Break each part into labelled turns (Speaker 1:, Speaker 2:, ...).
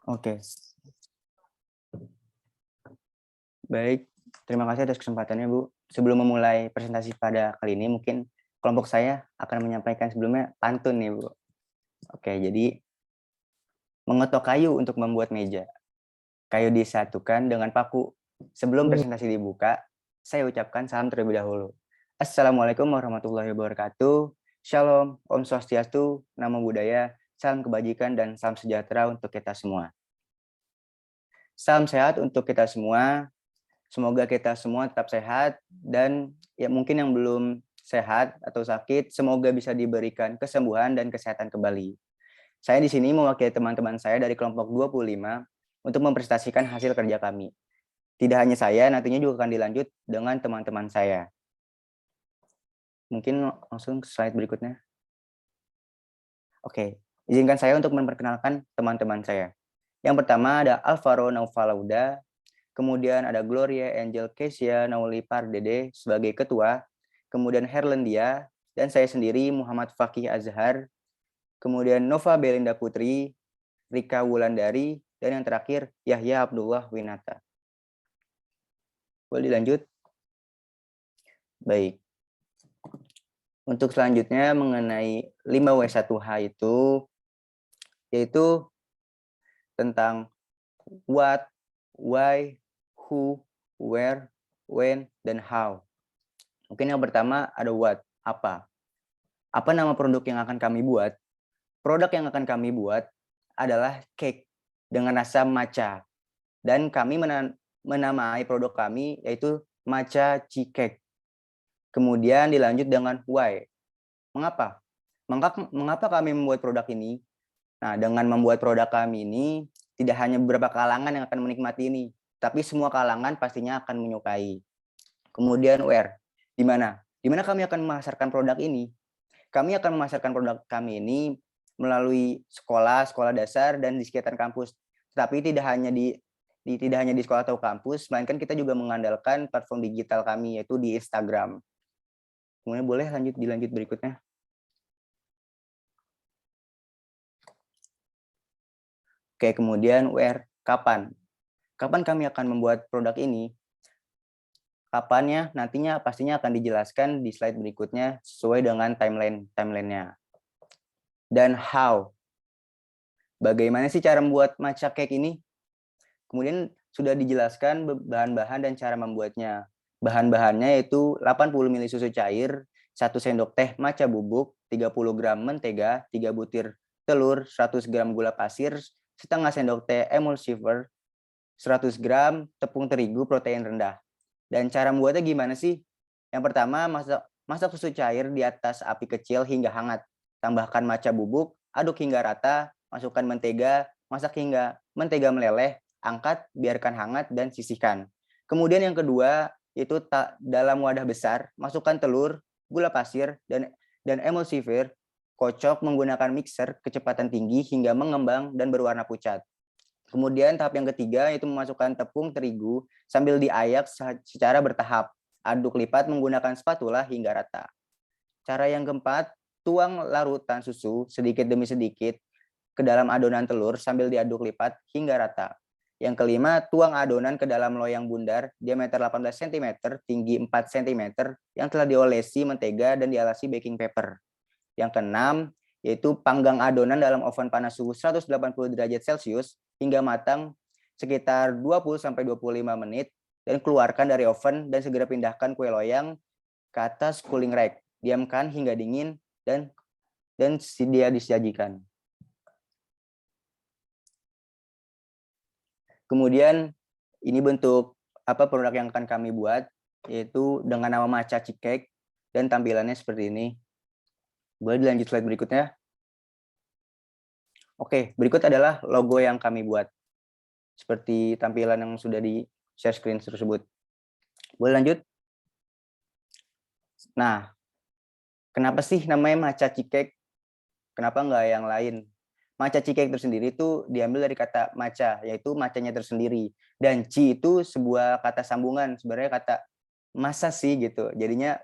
Speaker 1: Oke, baik. Terima kasih atas kesempatannya, Bu. Sebelum memulai presentasi pada kali ini, mungkin kelompok saya akan menyampaikan sebelumnya pantun nih, Bu. Oke, jadi mengetok kayu untuk membuat meja. Kayu disatukan dengan paku. Sebelum presentasi dibuka, saya ucapkan salam terlebih dahulu. Assalamualaikum warahmatullahi wabarakatuh. Shalom, Om Swastiastu, Namo Buddhaya, salam kebajikan dan salam sejahtera untuk kita semua. Salam sehat untuk kita semua. Semoga kita semua tetap sehat dan ya mungkin yang belum sehat atau sakit, semoga bisa diberikan kesembuhan dan kesehatan kembali. Saya di sini mewakili teman-teman saya dari kelompok 25 untuk mempresentasikan hasil kerja kami. Tidak hanya saya, nantinya juga akan dilanjut dengan teman-teman saya. Mungkin langsung ke slide berikutnya. Oke, izinkan saya untuk memperkenalkan teman-teman saya. Yang pertama ada Alvaro Naufalauda, kemudian ada Gloria Angel Kesia Nauli Pardede sebagai ketua, kemudian Herlendia, dan saya sendiri Muhammad Fakih Azhar, kemudian Nova Belinda Putri, Rika Wulandari, dan yang terakhir Yahya Abdullah Winata. Boleh dilanjut? Baik. Untuk selanjutnya mengenai 5W1H itu, yaitu tentang what, why, who, where, when, dan how. Mungkin yang pertama ada what, apa. Apa nama produk yang akan kami buat? Produk yang akan kami buat adalah cake dengan rasa matcha. Dan kami menamai produk kami yaitu matcha cheesecake. Kemudian dilanjut dengan why. Mengapa? Mengapa kami membuat produk ini? Nah, dengan membuat produk kami ini, tidak hanya beberapa kalangan yang akan menikmati ini, tapi semua kalangan pastinya akan menyukai. Kemudian where, di mana? Di mana kami akan memasarkan produk ini? Kami akan memasarkan produk kami ini melalui sekolah, sekolah dasar, dan di sekitar kampus. Tapi tidak hanya di sekolah atau kampus, melainkan kita juga mengandalkan platform digital kami, yaitu di Instagram. Kemudian boleh dilanjut berikutnya. Oke, kemudian where, kapan? Kapan kami akan membuat produk ini? Kapannya nantinya pastinya akan dijelaskan di slide berikutnya sesuai dengan timeline-nya. Dan how? Bagaimana sih cara membuat matcha cake ini? Kemudian sudah dijelaskan bahan-bahan dan cara membuatnya. Bahan-bahannya yaitu 80 ml susu cair, 1 sendok teh matcha bubuk, 30 gram mentega, 3 butir telur, 100 gram gula pasir, setengah sendok teh emulsifier, 100 gram tepung terigu protein rendah. Dan cara membuatnya gimana sih? Yang pertama, masak susu cair di atas api kecil hingga hangat. Tambahkan matcha bubuk, aduk hingga rata, masukkan mentega, masak hingga mentega meleleh, angkat, biarkan hangat, dan sisihkan. Kemudian yang kedua, yaitu dalam wadah besar, masukkan telur, gula pasir, dan emulsifier, kocok menggunakan mixer kecepatan tinggi hingga mengembang dan berwarna pucat. Kemudian tahap yang ketiga yaitu memasukkan tepung terigu sambil diayak secara bertahap. Aduk lipat menggunakan spatula hingga rata. Cara yang keempat, tuang larutan susu sedikit demi sedikit ke dalam adonan telur sambil diaduk lipat hingga rata. Yang kelima, tuang adonan ke dalam loyang bundar diameter 18 cm, tinggi 4 cm yang telah diolesi mentega dan dialasi baking paper. Yang keenam, yaitu panggang adonan dalam oven panas suhu 180 derajat Celcius hingga matang sekitar 20-25 menit dan keluarkan dari oven dan segera pindahkan kue loyang ke atas cooling rack. Diamkan hingga dingin dan dia disajikan. Kemudian ini bentuk produk yang akan kami buat, yaitu dengan nama matcha cheesecake dan tampilannya seperti ini. Boleh dilanjut slide berikutnya. Oke, berikut adalah logo yang kami buat. Seperti tampilan yang sudah di share screen tersebut. Boleh lanjut? Nah, kenapa sih namanya matcha cheesecake? Kenapa nggak yang lain? Matcha cheesecake tersendiri itu diambil dari kata matcha, yaitu matchanya tersendiri. Dan chi itu sebuah kata sambungan, sebenarnya kata masa sih gitu. Jadinya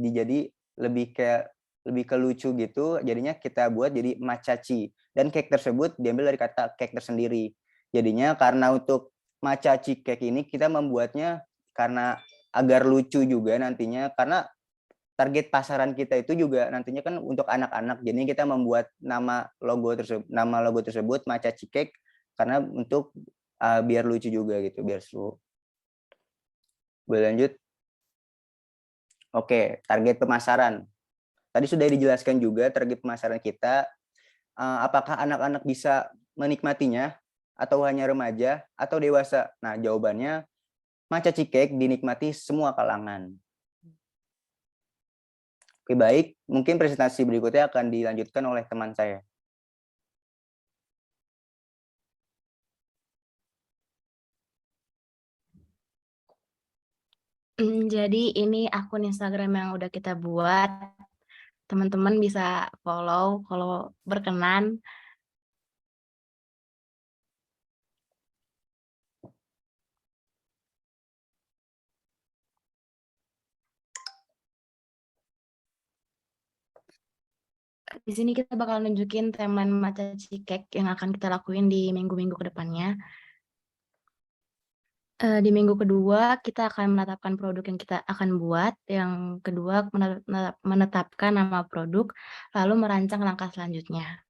Speaker 1: jadi lebih ke lucu gitu. Jadinya kita buat jadi matcha chi. Dan cake tersebut diambil dari kata cake tersendiri. Jadinya karena untuk matcha cheesecake ini kita membuatnya karena agar lucu juga nantinya, karena target pasaran kita itu juga nantinya kan untuk anak-anak. Jadi kita membuat nama logo tersebut matcha cheesecake karena untuk biar lucu juga gitu, biar seru. Boleh lanjut? Oke, target pemasaran. Tadi sudah dijelaskan juga target pemasaran kita. Apakah anak-anak bisa menikmatinya atau hanya remaja atau dewasa? Nah, jawabannya matcha cheesecake dinikmati semua kalangan. Oke, baik. Mungkin presentasi berikutnya akan dilanjutkan oleh teman saya.
Speaker 2: Jadi ini akun Instagram yang udah kita buat. Teman-teman bisa follow kalau berkenan. Di sini kita bakal nunjukin timeline matcha cheesecake yang akan kita lakuin di minggu-minggu ke depannya. Di minggu kedua, kita akan menetapkan produk yang kita akan buat. Yang kedua, menetapkan nama produk, lalu merancang langkah selanjutnya.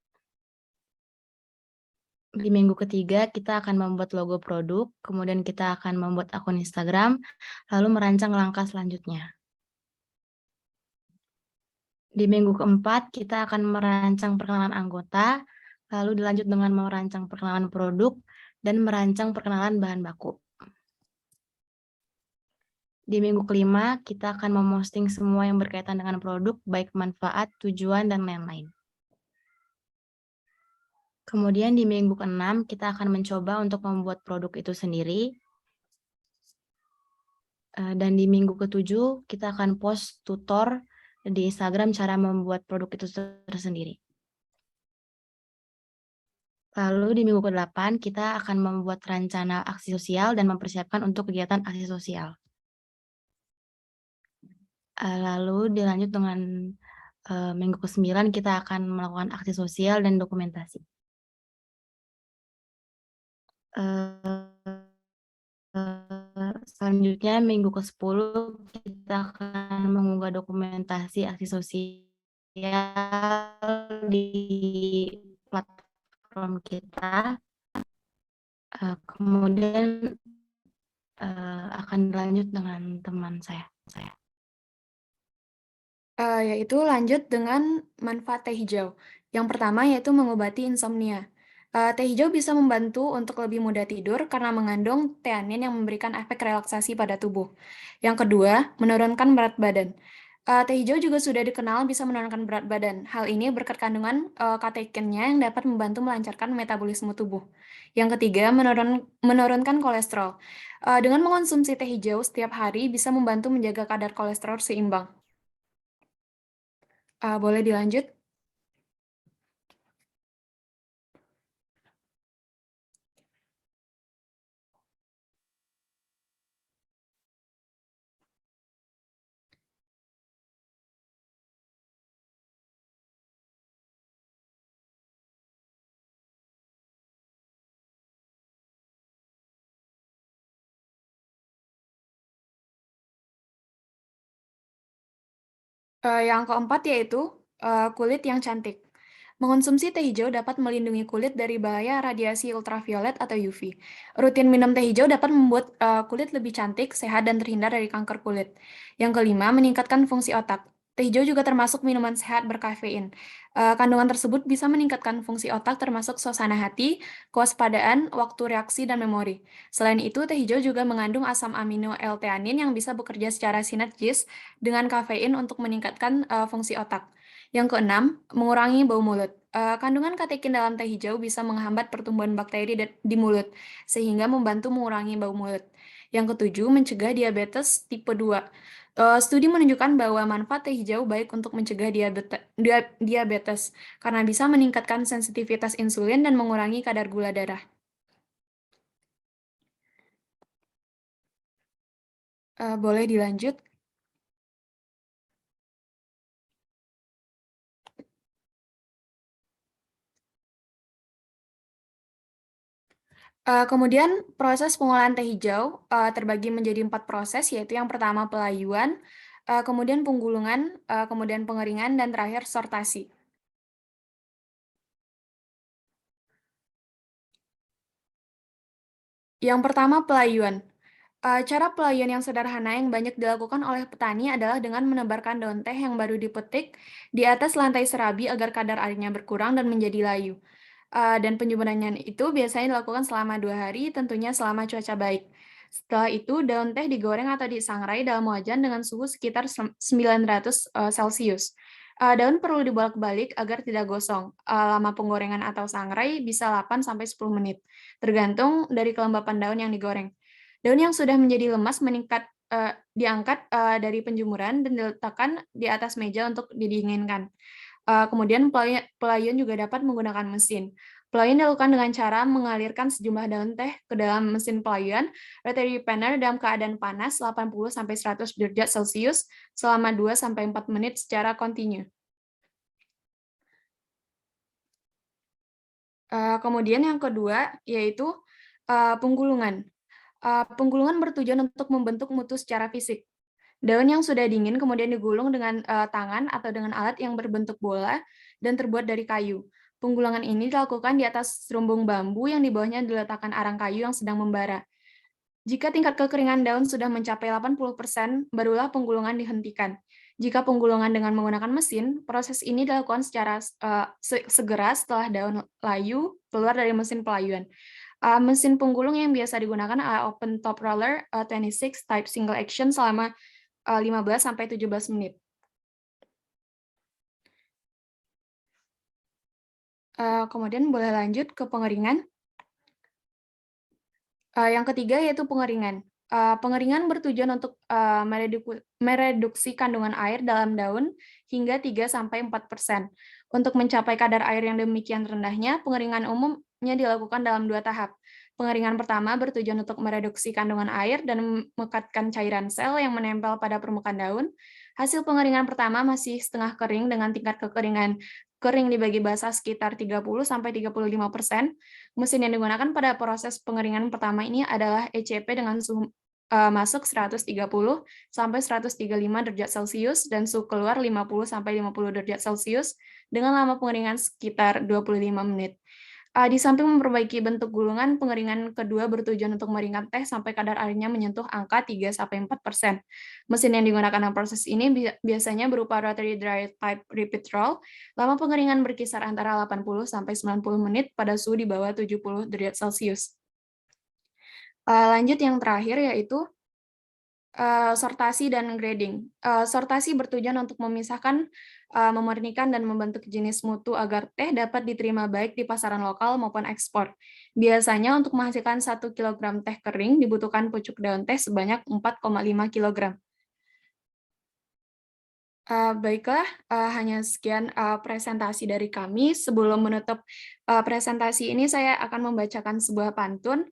Speaker 2: Di minggu ketiga, kita akan membuat logo produk, kemudian kita akan membuat akun Instagram, lalu merancang langkah selanjutnya. Di minggu keempat, kita akan merancang perkenalan anggota, lalu dilanjut dengan merancang perkenalan produk, dan merancang perkenalan bahan baku. Di minggu kelima, kita akan memposting semua yang berkaitan dengan produk, baik manfaat, tujuan, dan lain-lain. Kemudian di minggu keenam, kita akan mencoba untuk membuat produk itu sendiri. Dan di minggu ketujuh, kita akan post tutor di Instagram cara membuat produk itu tersendiri. Lalu di minggu ke-8, kita akan membuat rencana aksi sosial dan mempersiapkan untuk kegiatan aksi sosial. Lalu dilanjut dengan minggu ke-9, kita akan melakukan aksi sosial dan dokumentasi. Selanjutnya minggu ke-10 kita akan mengunggah dokumentasi aksi sosial di platform kita. Kemudian akan dilanjut dengan teman saya.
Speaker 3: Yaitu lanjut dengan manfaat teh hijau. Yang pertama yaitu mengobati insomnia. Teh hijau bisa membantu untuk lebih mudah tidur karena mengandung teanin yang memberikan efek relaksasi pada tubuh. Yang kedua, menurunkan berat badan. Teh hijau juga sudah dikenal bisa menurunkan berat badan. Hal ini berkat kandungan katechinnya yang dapat membantu melancarkan metabolisme tubuh. Yang ketiga, menurunkan kolesterol. Dengan mengonsumsi teh hijau setiap hari bisa membantu menjaga kadar kolesterol seimbang. Boleh dilanjut? Yang keempat yaitu kulit yang cantik. Mengonsumsi teh hijau dapat melindungi kulit dari bahaya radiasi ultraviolet atau UV. Rutin minum teh hijau dapat membuat kulit lebih cantik, sehat, dan terhindar dari kanker kulit. Yang kelima, meningkatkan fungsi otak. Teh hijau juga termasuk minuman sehat berkafein. Kandungan tersebut bisa meningkatkan fungsi otak termasuk suasana hati, kewaspadaan, waktu reaksi, dan memori. Selain itu, teh hijau juga mengandung asam amino L-theanin yang bisa bekerja secara sinergis dengan kafein untuk meningkatkan fungsi otak. Yang keenam, mengurangi bau mulut. Kandungan katekin dalam teh hijau bisa menghambat pertumbuhan bakteri di mulut, sehingga membantu mengurangi bau mulut. Yang ketujuh, mencegah diabetes tipe 2. Studi menunjukkan bahwa manfaat teh hijau baik untuk mencegah diabetes, karena bisa meningkatkan sensitivitas insulin dan mengurangi kadar gula darah. Boleh dilanjut? Kemudian proses pengolahan teh hijau terbagi menjadi 4 proses, yaitu yang pertama pelayuan, kemudian penggulungan, kemudian pengeringan, dan terakhir sortasi. Yang pertama pelayuan. Cara pelayuan yang sederhana yang banyak dilakukan oleh petani adalah dengan menebarkan daun teh yang baru dipetik di atas lantai serabi agar kadar airnya berkurang dan menjadi layu. Dan penjemurannya itu biasanya dilakukan selama 2 hari, tentunya selama cuaca baik. Setelah itu, daun teh digoreng atau disangrai dalam wajan dengan suhu sekitar 900 Celcius. Daun perlu dibolak-balik agar tidak gosong. Lama penggorengan atau sangrai bisa 8 sampai 10 menit, tergantung dari kelembapan daun yang digoreng. Daun yang sudah menjadi lemas diangkat dari penjemuran dan diletakkan di atas meja untuk didinginkan. Kemudian pelayun juga dapat menggunakan mesin. Pelayun dilakukan dengan cara mengalirkan sejumlah daun teh ke dalam mesin pelayuan rotary panner dalam keadaan panas 80-100 derajat Celcius selama 2-4 menit secara kontinu. Kemudian yang kedua yaitu penggulungan. Penggulungan bertujuan untuk membentuk mutu secara fisik. Daun yang sudah dingin kemudian digulung dengan tangan atau dengan alat yang berbentuk bola dan terbuat dari kayu. Penggulungan ini dilakukan di atas serumbung bambu yang di bawahnya diletakkan arang kayu yang sedang membara. Jika tingkat kekeringan daun sudah mencapai 80%, barulah penggulungan dihentikan. Jika penggulungan dengan menggunakan mesin, proses ini dilakukan secara segera setelah daun layu keluar dari mesin pelayuan. Mesin penggulung yang biasa digunakan adalah open top roller 26 type single action selama 15-17 menit. Kemudian boleh lanjut ke pengeringan. Yang ketiga yaitu pengeringan. Pengeringan bertujuan untuk mereduksi kandungan air dalam daun hingga 3-4%. Untuk mencapai kadar air yang demikian rendahnya, pengeringan umumnya dilakukan dalam 2 tahap. Pengeringan pertama bertujuan untuk mereduksi kandungan air dan memekatkan cairan sel yang menempel pada permukaan daun. Hasil pengeringan pertama masih setengah kering dengan tingkat kekeringan kering dibagi basah sekitar 30-35%. Mesin yang digunakan pada proses pengeringan pertama ini adalah ECP dengan suhu masuk 130-135 derajat Celcius dan suhu keluar 50-50 derajat Celcius dengan lama pengeringan sekitar 25 menit. Di samping memperbaiki bentuk gulungan, pengeringan kedua bertujuan untuk meringan teh sampai kadar airnya menyentuh angka 3-4%. Mesin yang digunakan dalam proses ini biasanya berupa rotary dryer type repeat roll. Lama pengeringan berkisar antara 80-90 menit pada suhu di bawah 70 derajat Celcius. Lanjut yang terakhir yaitu sortasi dan grading. Sortasi bertujuan untuk memisahkan, memurnikan, dan membentuk jenis mutu agar teh dapat diterima baik di pasaran lokal maupun ekspor. Biasanya untuk menghasilkan 1 kg teh kering dibutuhkan pucuk daun teh sebanyak 4,5 kg. Baiklah, hanya sekian presentasi dari kami. Sebelum menutup presentasi ini, saya akan membacakan sebuah pantun.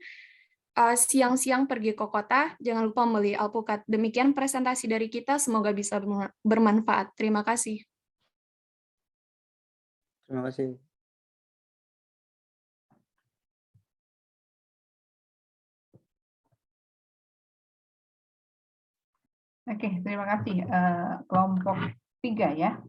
Speaker 3: Siang-siang pergi ke kota, jangan lupa membeli alpukat. Demikian presentasi dari kita, semoga bisa bermanfaat. Terima kasih.
Speaker 1: Terima kasih.
Speaker 4: Oke, terima kasih. Kelompok 3 ya.